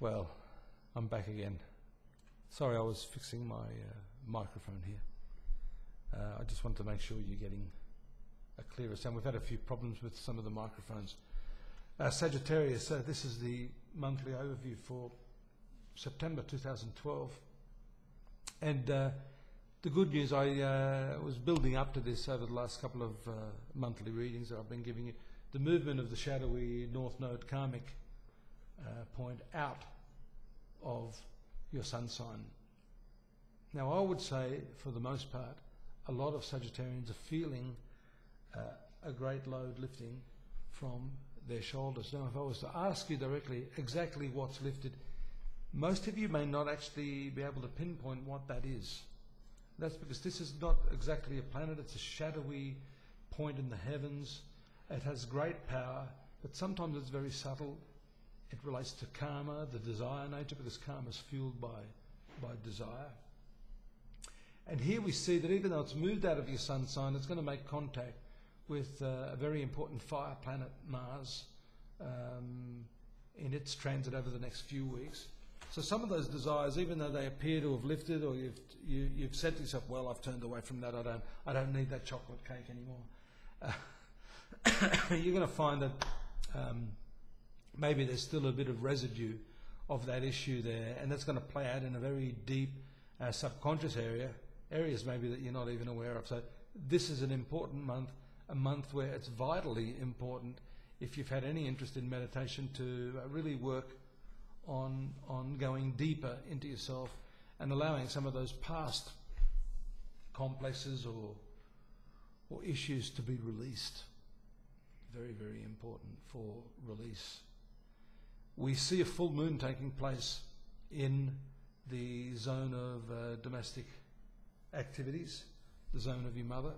Well, I'm back again. Sorry, I was fixing my microphone here. I just want to make sure you're getting a clearer sound. We've had a few problems with some of the microphones. Sagittarius, this is the monthly overview for September 2012. And the good news, I was building up to this over the last couple of monthly readings that I've been giving you. The movement of the shadowy North Node karmic point out of your sun sign. Now, I would say, for the most part, a lot of Sagittarians are feeling a great load lifting from their shoulders. Now, if I was to ask you directly exactly what's lifted, most of you may not actually be able to pinpoint what that is. That's because this is not exactly a planet, it's a shadowy point in the heavens. It has great power, but sometimes it's very subtle. It relates to karma, the desire nature, because karma is fueled by desire. And here we see that even though it's moved out of your sun sign, it's going to make contact with a very important fire planet, Mars, in its transit over the next few weeks. So some of those desires, even though they appear to have lifted, or you've said to yourself, well, I've turned away from that, I don't need that chocolate cake anymore. You're going to find that maybe there's still a bit of residue of that issue there, and that's going to play out in a very deep subconscious areas maybe that you're not even aware of. So this is an important month, a month where it's vitally important, if you've had any interest in meditation, to really work on going deeper into yourself and allowing some of those past complexes or issues to be released. Very, very important for release. We see a full moon taking place in the zone of domestic activities, the zone of your mother.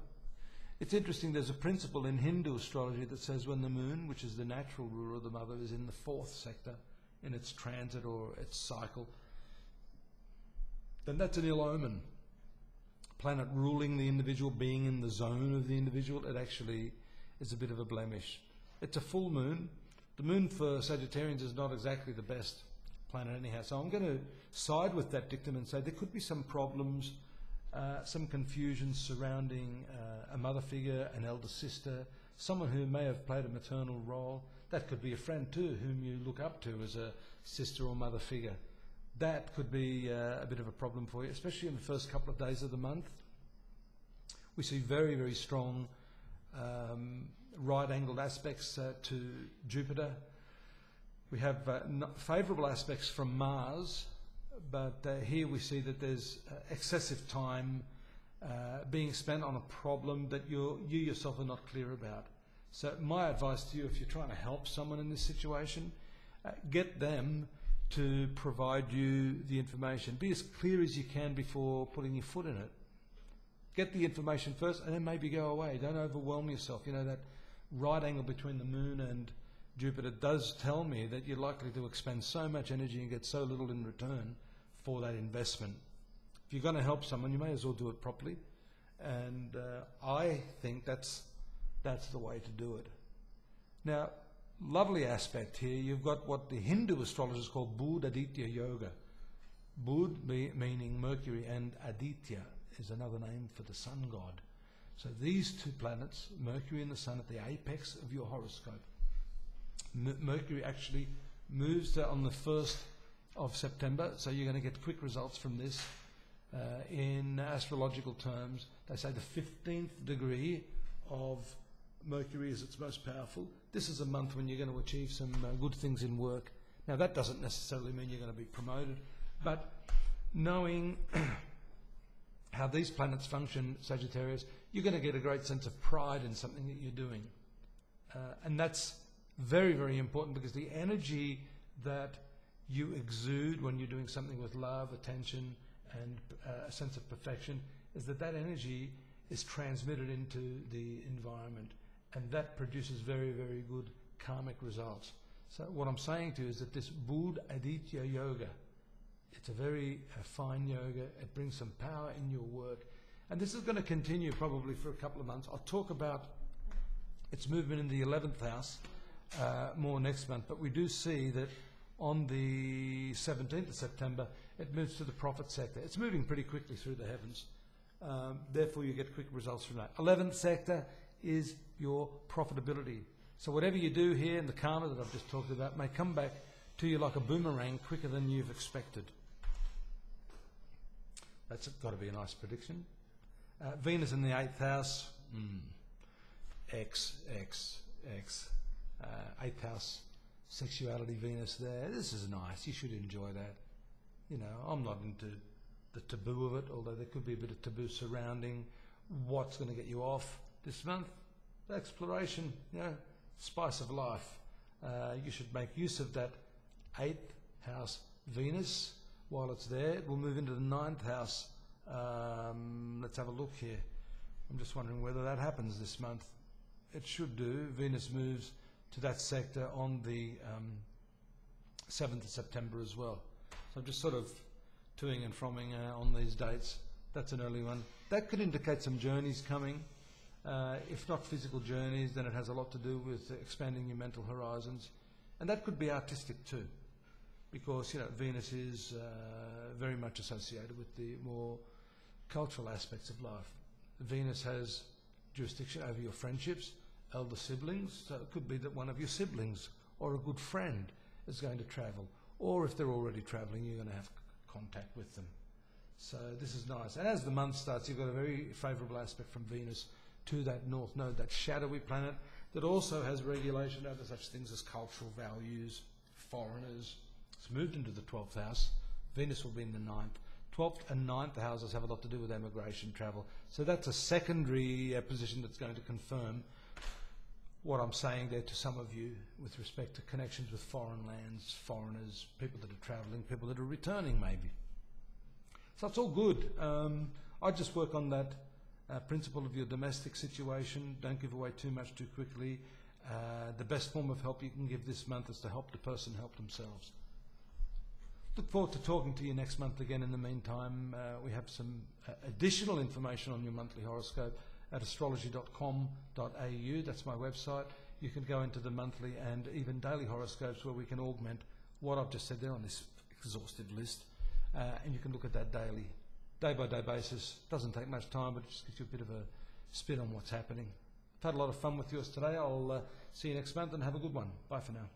It's interesting, there's a principle in Hindu astrology that says when the moon, which is the natural ruler of the mother, is in the fourth sector in its transit or its cycle, then that's an ill omen. Planet ruling the individual, being in the zone of the individual, it actually is a bit of a blemish. It's a full moon. The moon for Sagittarians is not exactly the best planet anyhow. So I'm going to side with that dictum and say there could be some problems, some confusion surrounding a mother figure, an elder sister, someone who may have played a maternal role. That could be a friend too, whom you look up to as a sister or mother figure. That could be a bit of a problem for you, especially in the first couple of days of the month. We see very, very strong right-angled aspects to Jupiter. We have favourable aspects from Mars, but here we see that there's excessive time being spent on a problem that you yourself are not clear about. So my advice to you, if you're trying to help someone in this situation, get them to provide you the information. Be as clear as you can before putting your foot in it. Get the information first and then maybe go away. Don't overwhelm yourself. You know, that right angle between the moon and Jupiter does tell me that you're likely to expend so much energy and get so little in return for that investment. If you're going to help someone, you may as well do it properly. And I think that's the way to do it. Now, lovely aspect here, you've got what the Hindu astrologers call Bud Aditya Yoga. Bud meaning Mercury, and Aditya is another name for the sun god. So these two planets, Mercury and the sun, at the apex of your horoscope. Mercury actually moves on the 1st of September, so you're going to get quick results from this. In astrological terms, they say the 15th degree of Mercury is its most powerful. This is a month when you're going to achieve some good things in work. Now, that doesn't necessarily mean you're going to be promoted, but knowing how these planets function, Sagittarius, you're going to get a great sense of pride in something that you're doing. And that's very, very important, because the energy that you exude when you're doing something with love, attention, and a sense of perfection is that energy is transmitted into the environment, and that produces very, very good karmic results. So what I'm saying to you is that this Bud Aditya Yoga, it's a very fine yoga. It brings some power in your work. And this is going to continue probably for a couple of months. I'll talk about its movement in the 11th house more next month, but we do see that On the 17th of September, it moves to the profit sector. It's moving pretty quickly through the heavens. Therefore, you get quick results from that. 11th sector is your profitability. So whatever you do here in the karma that I've just talked about may come back to you like a boomerang quicker than you've expected. That's got to be a nice prediction. Venus in the 8th house. X. 8th house, sexuality, Venus there. This is nice. You should enjoy that. You know, I'm not into the taboo of it, although there could be a bit of taboo surrounding what's going to get you off this month. Exploration, you know, spice of life. You should make use of that 8th house Venus while it's there. It will move into the 9th house. Let's have a look here. I'm just wondering whether that happens this month. It should do. Venus moves to that sector on the 7th of September as well. So I'm just sort of toing and fromming on these dates. That's an early one. That could indicate some journeys coming. If not physical journeys, then it has a lot to do with expanding your mental horizons. And that could be artistic too, because, you know, Venus is very much associated with the more cultural aspects of life. Venus has jurisdiction over your friendships, elder siblings, so it could be that one of your siblings or a good friend is going to travel, or if they're already travelling, you're going to have contact with them. So this is nice. And as the month starts, you've got a very favourable aspect from Venus to that north node, that shadowy planet that also has regulation over such things as cultural values, foreigners. It's moved into the 12th house. Venus will be in the 9th. 12th and 9th houses have a lot to do with emigration, travel. So that's a secondary position that's going to confirm what I'm saying there to some of you with respect to connections with foreign lands, foreigners, people that are travelling, people that are returning maybe. So it's all good. I just work on that principle of your domestic situation. Don't give away too much too quickly. The best form of help you can give this month is to help the person help themselves. Look forward to talking to you next month again. In the meantime, we have some additional information on your monthly horoscope at astrology.com.au. That's my website. You can go into the monthly and even daily horoscopes where we can augment what I've just said there on this exhaustive list. And you can look at that daily, day-by-day basis. Doesn't take much time, but it just gives you a bit of a spin on what's happening. I've had a lot of fun with yours today. I'll see you next month and have a good one. Bye for now.